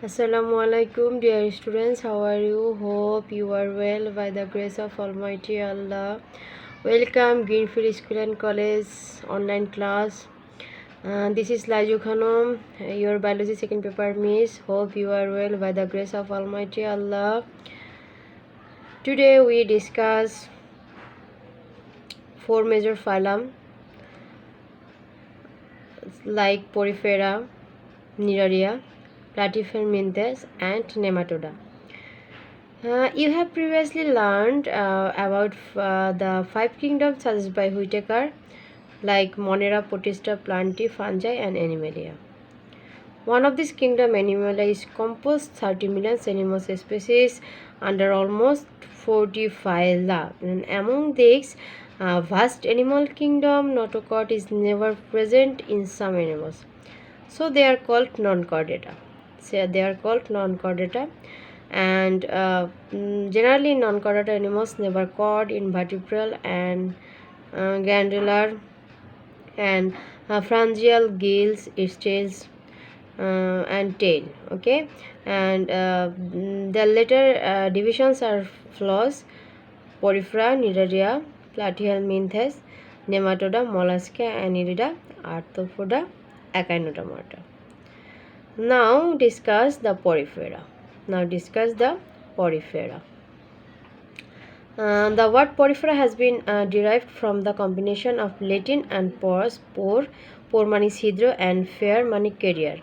Assalamualaikum, dear students. How are you? Hope you are well by the grace of Almighty Allah. Welcome Greenfield School and College online class. This is Laju Khanum, your biology second paper miss. Hope you are well by the grace of Almighty Allah. Today we discuss four major phylum like Porifera, Neraria, Platyhelminthes, and Nematoda. You have previously learned about the five kingdoms suggested by Whitaker, like Monera, Protista, Plantae, Fungi, and Animalia. One of these kingdom, Animalia, is composed 30 million animal species under almost 40 phyla. And among these vast animal kingdom, notochord is never present in some animals. So they are called non-chordata. And generally non-chordata animals never chord in vertebral and glandular and pharyngeal gills, scales, and tail. Okay, and the later divisions are Phlox, Porifera, Neraria, Platyhelminthes, Nematoda, Mollusca, Annelida, Arthropoda, Echinodermata. Now discuss the Porifera. The word porifera has been derived from the combination of Latin and porous, pore মানে ছিদ্র, and fair মানে carrier.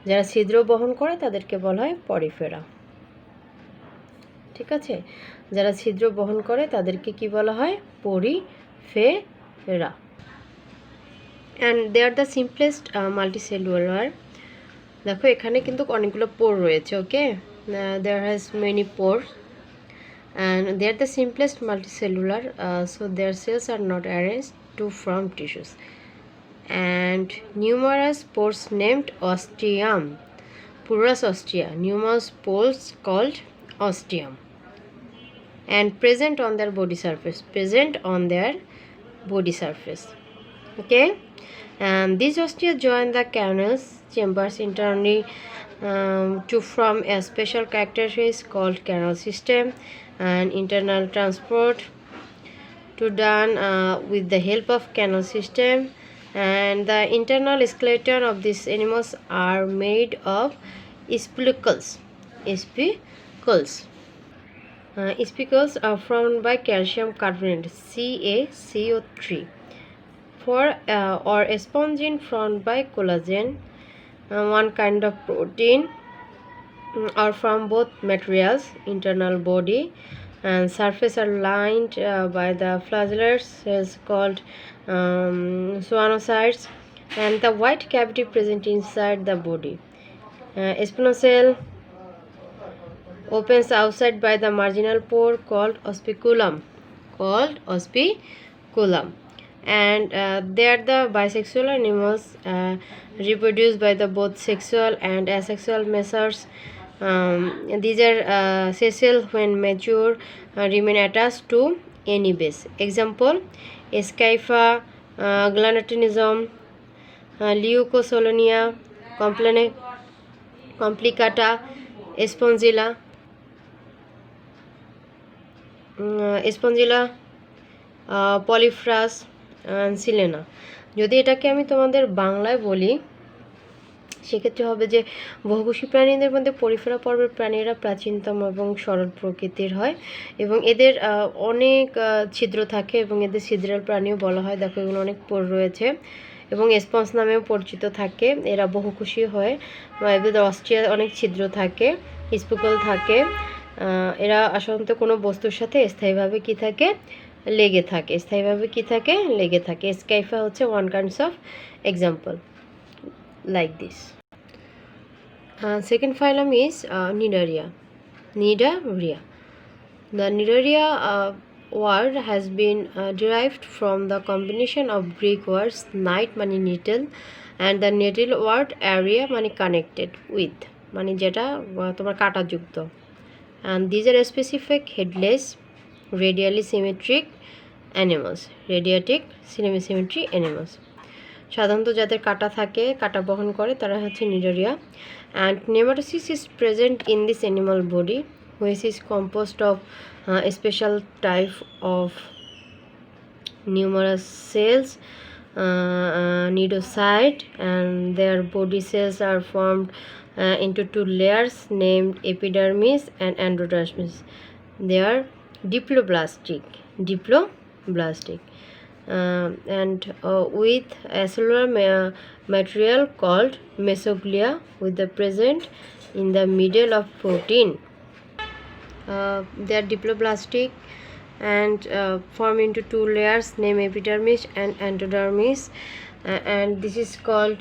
যারা ছিদ্র বহন করে তাদেরকে বলা হয় পরিফেরা। ঠিক আছে, যারা ছিদ্র বহন করে তাদেরকে কি বলা হয়? Porifera. and they are the simplest multicellular. দেখো এখানে কিন্তু অনেকগুলো পোর রয়েছে। ওকে, there has many pores and they are the simplest multicellular, so their cells are not arranged to form tissues, and numerous pores named ostium, porous ostia, numerous pores called ostium, and present on their body surface. Okay, and these ostia join the canals chambers internally to form a special characteristic called canal system, and internal transport to done with the help of canal system. And the internal skeleton of these animals are made of spicles. Spicles are formed by calcium carbonate CaCO3 or spongin formed by collagen, one kind of protein, or from both materials. Internal body and surface are lined by the flagellar cells called schwannocytes, and the white cavity present inside the body. Spinocell opens outside by the marginal pore called ospiculum, and they are the bisexual animals, reproduced by the both sexual and asexual methods. These are sessile when mature, remain attached to any base. Example: Scypha, Glanotinism, Leucosolonia, Complicata, Spongilla, Polyphras, Silena. যদি এটাকে আমি তোমাদের বাংলায় বলি সেক্ষেত্রে হবে যে বহুকোষী প্রাণীদের মধ্যে পরিফেরা পর্বের প্রাণীরা প্রাচীনতম এবং সরল প্রকৃতির হয় এবং এদের অনেক ছিদ্র থাকে এবং এদের ছিদ্রাল প্রাণীও বলা হয়। দেখো এগুলো অনেক পোর রয়েছে এবং স্পঞ্জ নামেও পরিচিত থাকে। এরা বহুকোষী হয়, এদের অস্ট্রিয়া অনেক ছিদ্র থাকে, স্পিকল থাকে। এরা সাধারণত কোনো বস্তুর সাথে স্থায়ীভাবে লেগে থাকে। স্কাইফা হচ্ছে one kinds of example like this. Second phylum is Neraria. The Neraria word has been derived from the combination of Greek words night mani needle and the needle word area mani connected with mani jeta tomar kata jukto, and these are specific headless radially symmetric animals. সাধারণত যাদের কাঁটা থাকে, কাঁটা বহন করে, তারা হচ্ছে Cnidaria. And nematocysts is present in this animal body which is composed of a special type of numerous cells, nidocyte, and their body cells are formed into two layers named epidermis and endodermis. They are diploblastic and with a cellular material called mesoglia with the present in the middle of protein. They are diploblastic and form into two layers named epidermis and endodermis, and this is called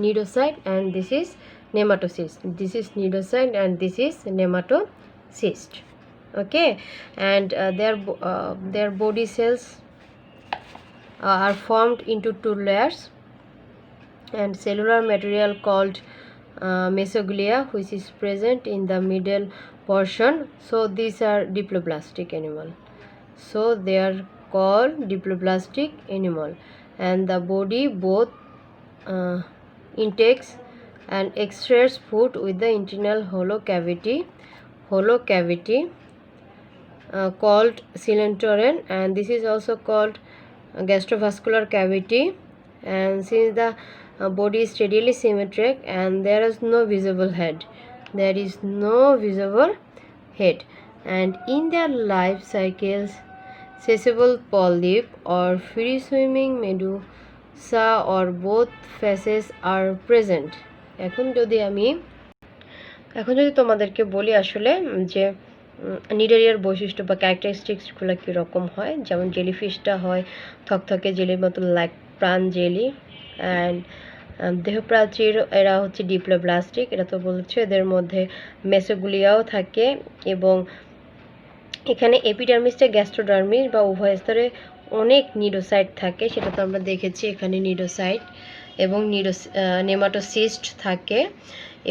nidocyte, and this is nematocyst. This is nidocyte and this is nematocyst. Okay, and their body cells are formed into two layers and cellular material called mesoglia which is present in the middle portion. So these are diploblastic animal. So they are called diploblastic animal, and the body both intakes and extracts food with the internal hollow cavity called coelenterone, and this is also called gastrovascular cavity. And since the body is radially symmetric and there is no visible head, and in their life cycles sessile polyp or free swimming medusa or both phases are present. এখন যদি তোমাদেরকে বলি আসলে যে নিডারিয়ার বৈশিষ্ট্য বা ক্যারেক্টারিস্টিক্সগুলো কীরকম হয়, যেমন জেলিফিশটা হয় থকথকে জেলির মতো, লাইক প্রাণ জেলি। অ্যান্ড দেহপ্রাচীর এরা হচ্ছে ডিপ্লোব্লাস্টিক, এটা তো বলছে। এদের মধ্যে মেসোগুলিয়াও থাকে, এবং এখানে এপিডার্মিসটা গ্যাস্ট্রোডার্মিস বা উভয় স্তরে অনেক নিডোসাইট থাকে, সেটা তো আমরা দেখেছি। এখানে নিডোসাইট এবং নেমাটোসিস্ট থাকে।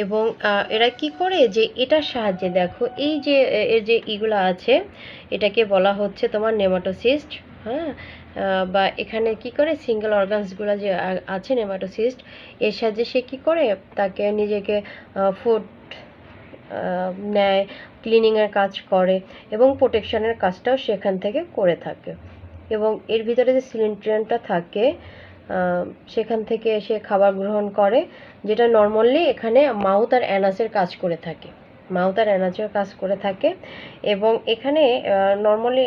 এবং এরা কি করে যে এটার সাহায্যে দেখো এই যে এর যে ইগুলো আছে, এটাকে বলা হচ্ছে তোমার নেমাটোসিস্ট। হ্যাঁ, বা এখানে কি করে সিঙ্গেল অর্গানসগুলো যে আছে নেমাটোসিস্ট, এর সাহায্যে সে কি করে তাকে নিজেকে ফুড নেয়, ক্লিনিংয়ের কাজ করে এবং প্রোটেকশনের কাজটাও সেখান থেকে করে থাকে। এবং এর ভিতরে যে সিলিন্ড্রিয়ানটা থাকে সেখান থেকে সে খাবার গ্রহণ করে, যেটা নর্মালি এখানে মাউথ আর অ্যানাসের কাজ করে থাকে। এবং এখানে normally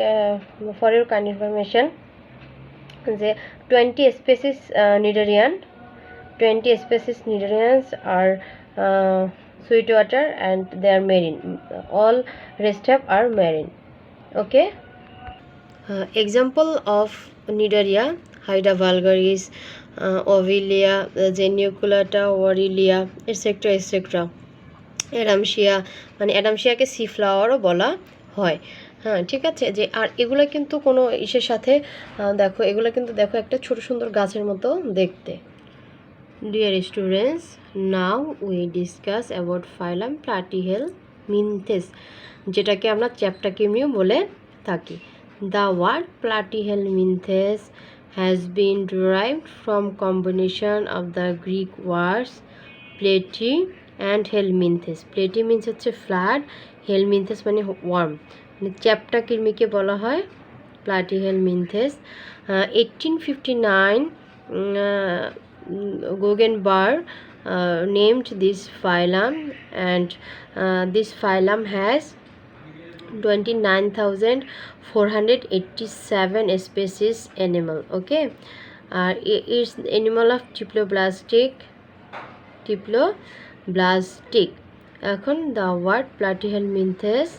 for your kind information যে 20 স্পেসিস নিডারিয়ান্স আর sweet water and they are marine. All rest are marine. Okay. Example of Nidaria: Haida vulgaris, Ovilia, Geniculata, Orilia, etc. অ্যাডামশিয়া, মানে অ্যাডামশিয়াকে সি ফ্লাওয়ারও বলা হয়। হ্যাঁ, ঠিক আছে। যে আর এগুলো কিন্তু কোনো ইসের সাথে দেখো, এগুলো কিন্তু দেখো একটা ছোট সুন্দর গাছের মতো দেখতে। Dear students, now we discuss about phylum Platyhelminthes, যেটাকে আমরা চ্যাপ্টাকিমিও বলে থাকি। The word Platyhelminthes has been derived from combination of the Greek words platy and helminthes. Platy means হচ্ছে ফ্ল্যাট, helminthes মানে ওয়ার্ম, মানে চ্যাপ্টাকিমিকে বলা হয় Platyhelminthes. 1859 Guggenberg named this phylum, and this phylum has 29,487 species animal. Okay, it's animal of diploblastic. এখন the word Platyhelminthes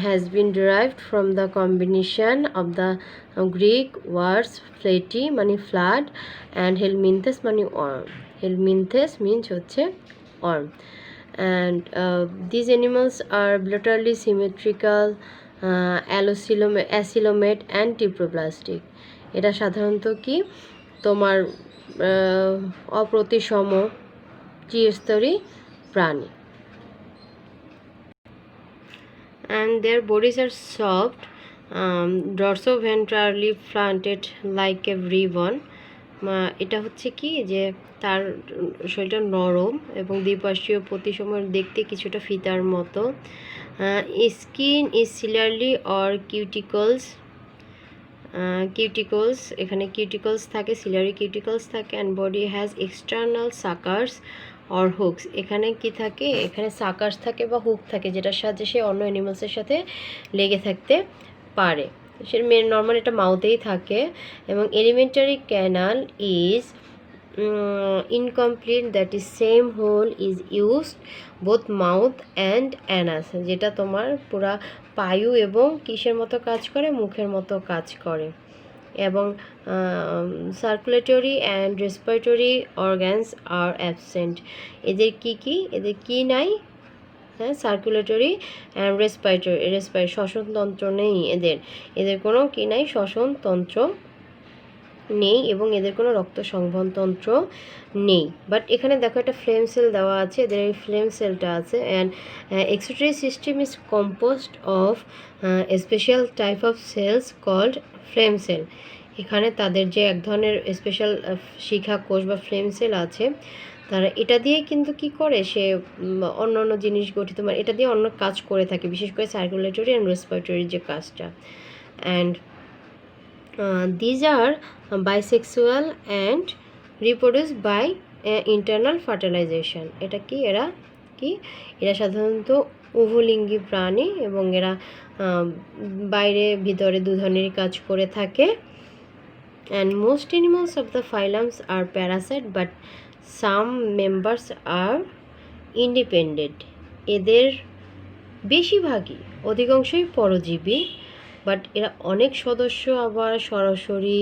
has been derived from the combination of the Greek words platy মানে flat and helminthes মানে worm. Helminthes means হচ্ছে worm, and these animals are bilaterally symmetrical, acylomate and diploblastic. এটা সাধারণত কি তোমার অপ্রতিসম চিরস্তরী প্রাণী। and their bodies are soft, dorsoventrally fronted like a ribbon. এটা হচ্ছে কি যে তার শরীরটা নরম এবং দ্বিপার্শ্বীয় প্রতিসময় দেখতে কিছুটা ফিতার মতো। Skin is ciliary or cuticles, এখানে কিউটিকলস থাকে, সিলারি কিউটিকলস থাকে। And body has external suckers or hooks, এখানে কি থাকে, এখানে সাকার্স থাকে বা হুক থাকে, যেটার সাহায্যে সে অন্য অ্যানিমালসের সাথে লেগে থাকতে পারে। সে নর্মাল এটা মাউথেই থাকে। এবং alimentary canal is incomplete, that is same hole is used both mouth and anus, যেটা তোমার পুরা পায়ু এবং কিসের মতো কাজ করে, মুখের মতো কাজ করে। এবং circulatory and respiratory organs are absent, এদের কি নাই, হ্যাঁ, সার্কুলেটরি অ্যান্ড রেসপিরেটরি শ্বসনতন্ত্র নেই এদের কোনো কি নাই, শ্বসনতন্ত্র নেই এবং এদের কোনো রক্ত সংবহনতন্ত্র নেই। বাট এখানে দেখো একটা ফ্লেম সেল দেওয়া আছে, এদের এই ফ্লেম সেলটা আছে। And excretory system is composed of special type of cells called flame cell. এখানে তাদের যে এক ধরনের স্পেশাল শিখা কোষ বা ফ্লেম সেল আছে, তারা এটা দিয়ে কিন্তু কি করে, সে অন্য অন্য জিনিস গঠিত, মানে এটা দিয়ে অন্য কাজ করে থাকে, বিশেষ করে সার্কুলেটরি অ্যান্ড রেসপিরেটরি যে কাজটা। And these are bisexual and reproduce by internal fertilization। এটা কি, এরা সাধারণত উভলিঙ্গী প্রাণী এবং এরা বাইরে ভিতরে দু ধরনেরই কাজ করে থাকে। and most animals of the phylums are parasite but some members are independent। এদের বেশিরভাগই অধিকাংশই পরজীবী, বাট এরা অনেক সদস্য আবার সরাসরি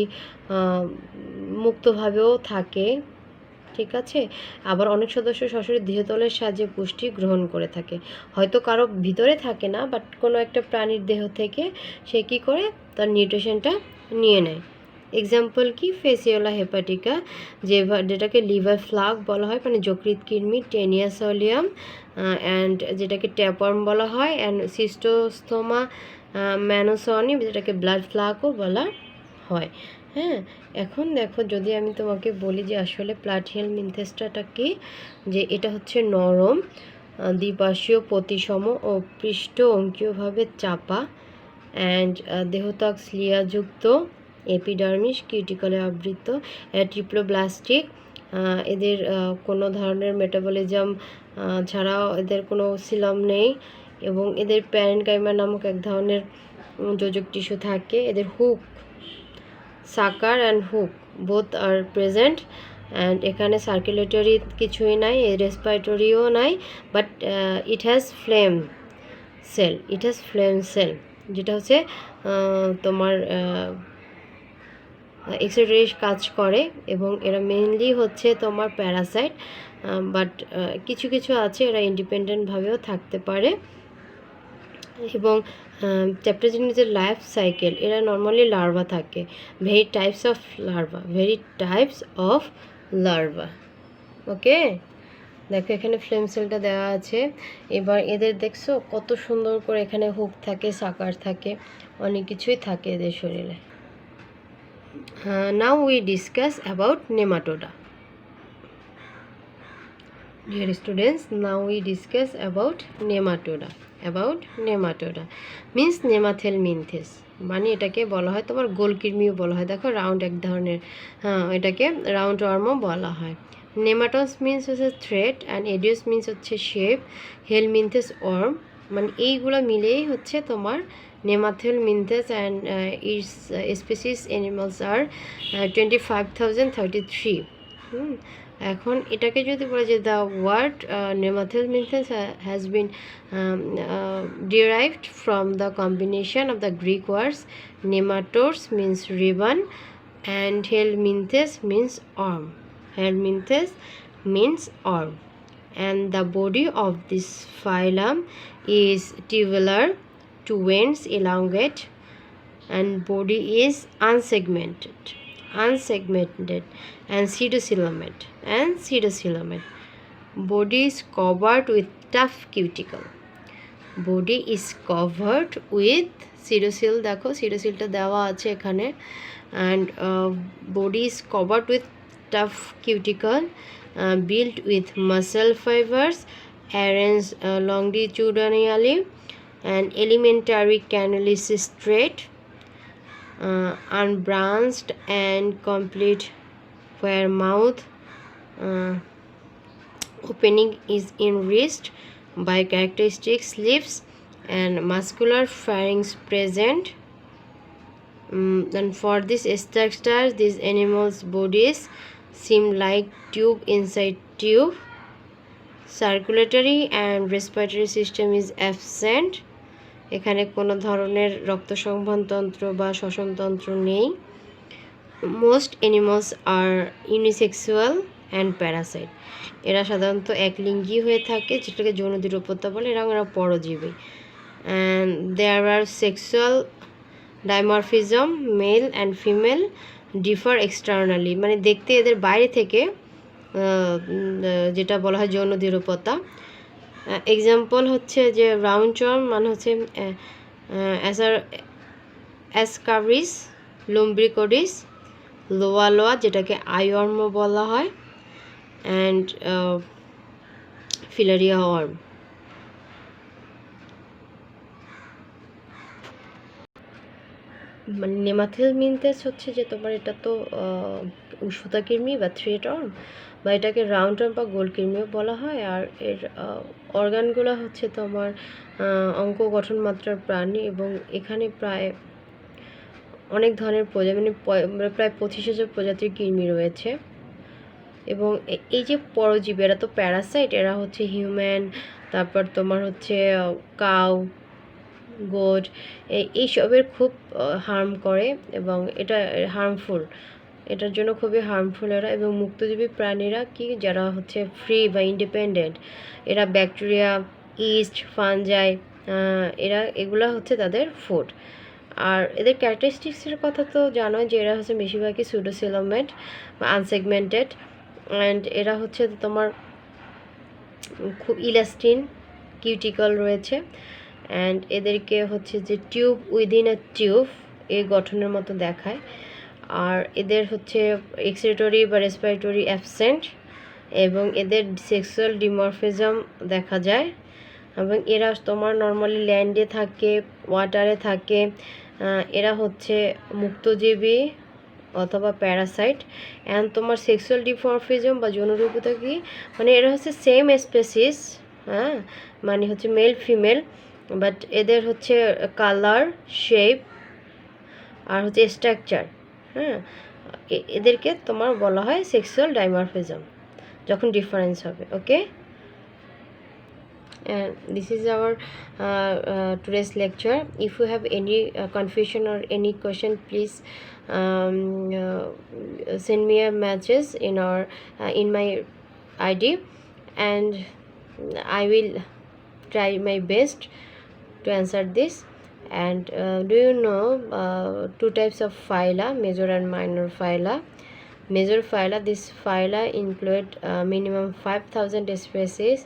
মুক্তভাবেও থাকে, ঠিক আছে। আবার অনেক সদস্য সরাসরি দেহতলের সাহায্যে পুষ্টি গ্রহণ করে থাকে, হয়তো কারো ভিতরে থাকে না, বাট কোনো একটা প্রাণীর দেহ থেকে সে কী করে তার নিউট্রিশনটা নিয়ে নেয়। এক্সাম্পল কি, ফেসিওলা হেপাটিকা, যেটাকে লিভার ফ্লাগ বলা হয়, মানে যকৃৎ কৃমি, টেনিয়াসোলিয়াম অ্যান্ড যেটাকে ট্যাপওয়ার্ম বলা হয়, অ্যান্ড সিস্টোস্থোমা ম্যানোসনি, যেটাকে ব্লাড ফ্লাগও বলা হয়। হ্যাঁ, এখন দেখো যদি আমি তোমাকে বলি যে আসলে প্লাটিহেল মিনথেস্টাটা কি, যে এটা হচ্ছে নরম, দ্বিপার্শ্বীয় প্রতিসম ও পৃষ্ঠ অঙ্কীয়ভাবে চাপা, অ্যান্ড দেহত্বক স্লিয়াযুক্ত, এপিডার্মিস কিউটিকলে আবৃত, ট্রিপ্লোব্লাস্টিক। এদের কোনো ধরনের মেটাবলিজম ছাড়াও এদের কোনো সিলাম নেই, এবং এদের প্যারেনকাইমা নামক এক ধরনের যোজক টিস্যু থাকে। এদের hook, sucker and hook both are present. And এখানে সার্কুলেটরি কিছুই নাই, রেসপিরেটরিও নাই, but it has flame cell, যেটা হচ্ছে তোমার এক্সক্রিটরি কাজ করে, এবং এরা মেইনলি হচ্ছে তোমার প্যারাসাইট, বাট কিছু কিছু আছে এরা ইন্ডিপেন্ডেন্টভাবেও থাকতে পারে। এবং চ্যাপ্টারজিনিসের লাইফ সাইকেল, এরা নর্মালি লার্ভা থাকে, ভেরি টাইপস অফ লার্ভা। ওকে, দেখো এখানে ফ্লেম সেলটা দেওয়া আছে। এবার এদের দেখছো কত সুন্দর করে এখানে হুক থাকে, সাকার থাকে, অনেক কিছুই থাকে এদের শরীরে। Now we discuss about nematoda. Dear students, now we discuss about nematoda. Means নেমাথেলমিনথেস, মানে এটাকে বলা হয় তোমার গোলকৃমিও বলা হয়। দেখো রাউন্ড এক ধরনের, হ্যাঁ এটাকে রাউন্ড ওয়ার্মও বলা হয়। নেমাটোস মিন্স হচ্ছে থ্রেড, অ্যান্ড এডিওস মিন্স হচ্ছে শেপ, হেলমিনথেস ওয়ার্ম, মানে এইগুলো মিলেই হচ্ছে তোমার Nemathelminthes. And its species animals are 25,033। এখন এটাকে যদি বলে যে the word Nemathelminthes has been derived from the combination of the Greek words nematodes means ribbon and helminthes means orm. And the body of this phylum is tubular, two ends elongate, and body is unsegmented and pseudocoelomate. Body is covered with tough cuticle. Body is covered with সিরোসিল, দেখো সিরোসিলটা দেওয়া আছে এখানে, and body is covered with tough cuticle, built with muscle fibers arranged longitudinally and elementary canalus straight, unbranched and complete, where mouth opening is enriched by characteristic slits and muscular pharynx present. And for this structure, these animals' bodies seem like tube inside tube. Circulatory and respiratory system is absent. এখানে কোনো ধরনের রক্ত সংবহন তন্ত্র বা শ্বসন তন্ত্র নেই। Most animals are unisexual and parasite. এরা সাধারণত একলিঙ্গী হয়ে থাকে, যেটাকে যৌন নিরাপত্তা বলে, এবং এরা পরজীবী। And there are sexual dimorphism, male and female differ externally, মানে দেখতে এদের বাইরে থেকে যেটা বলা হয় যৌন নিরাপত্তা। এক্সাম্পল হচ্ছে যে রাউন্ড চর্ম মানে হচ্ছে অ্যাসকারিস, লুম্ব্রিকোডিস, লোয়া যেটাকে আইওয়ার্ম বলা হয়, অ্যান্ড ফিলারিয়া ওয়ার্ম। মানে নেমাথিল মিনথেস হচ্ছে যে তোমার এটা তো সুতা কৃমি বা থ্রেড ওয়ার্ম, বা এটাকে রাউন্ড ওয়ার্ম বা গোল কৃমিও বলা হয়। আর এর অর্গানগুলো হচ্ছে তোমার অঙ্ক গঠন মাত্রার প্রাণী, এবং এখানে প্রায় অনেক ধরনের প্রজাতি, মানে প্রায় 25,000 প্রজাতির কৃমি রয়েছে। এবং এই যে পরজীবী, এরা তো প্যারাসাইট, এরা হচ্ছে হিউম্যান, তারপর তোমার হচ্ছে কাউ, গোট, এইসবের খুব হার্ম করে, এবং এটা হার্মফুল, এটার জন্য খুবই হার্মফুল এরা। এবং মুক্তজীবী প্রাণীরা কি, যারা হচ্ছে ফ্রি বা ইন্ডিপেন্ডেন্ট, এরা ব্যাকটেরিয়া, ইস্ট, ফানজাই, এগুলা হচ্ছে তাদের ফুড। আর এদের ক্যারেক্টারিস্টিক্সের কথা তো জানো যে এরা হচ্ছে বেশিরভাগই সুডোসিলোমেট বা আনসেগমেন্টেড, অ্যান্ড এরা হচ্ছে তোমার খুব ইলাস্টিন কিউটিকল রয়েছে, অ্যান্ড এদেরকে হচ্ছে যে টিউব উইদিন এ টিউব এই গঠনের মতো দেখায়। আর এদের হচ্ছে এক্সক্রিটরি বা রেসপিরেটরি অ্যাবসেন্ট, এবং এদের সেক্সুয়াল ডিমরফিজম দেখা যায়। এবং এরা তোমার নর্মালি ল্যান্ডে থাকে, ওয়াটারে থাকে। এরা হচ্ছে মুক্তজীবী অথবা প্যারাসাইট। অ্যান্ড তোমার সেক্সুয়াল ডিমরফিজম বা যৌনরূপতা কি, মানে এরা হচ্ছে সেম স্পেসিস, হ্যাঁ, মানে হচ্ছে মেল ফিমেল, বাট এদের হচ্ছে কালার, শেপ আর হচ্ছে স্ট্রাকচার, হ্যাঁ, এদেরকে তোমার বলা হয় সেক্সুয়াল ডাইমরফিজম যখন ডিফারেন্স হবে। ওকে, and this is our today's lecture. If you have any confusion or any question, please send me a message in my ID, and I will try my best to answer this. And do you know two types of phyla, major and minor phyla? Major phyla, this phyla include minimum 5,000 species,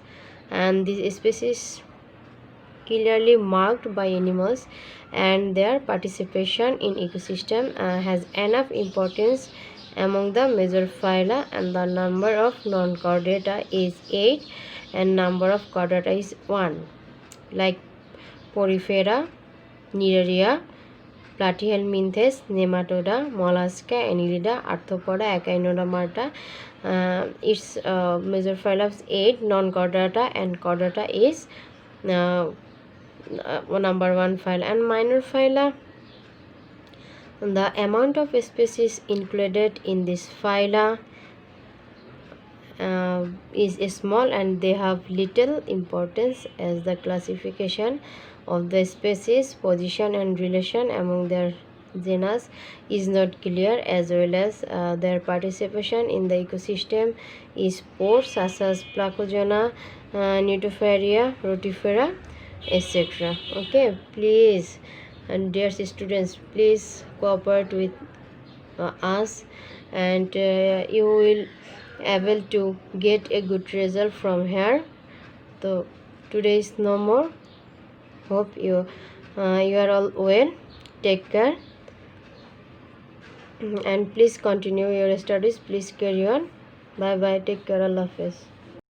and these species clearly marked by animals, and their participation in ecosystem has enough importance among the major phyla, and the number of non-chordata is 8 and number of chordata is 1, like Porifera, Neraria, Platyhelminthes, Nematoda, Mollusca, Annelida, Arthropoda, Echinodermata. Its major phyla is 8, non-chordata, and chordata is number 1 phyla. And minor phyla, the amount of species included in this phyla is small, and they have little importance, as the classification of the species, position and relation among their genus is not clear, as well as their participation in the ecosystem is poor, such as Placogena, Nutopharia, Rotifera, etc. Okay, please, and dear students, please cooperate with us, and you will able to get a good result from here. So today is no more. Hope you are all well. Take care. And please continue your studies. Please carry on. Bye bye. Take care. Allah Hafiz.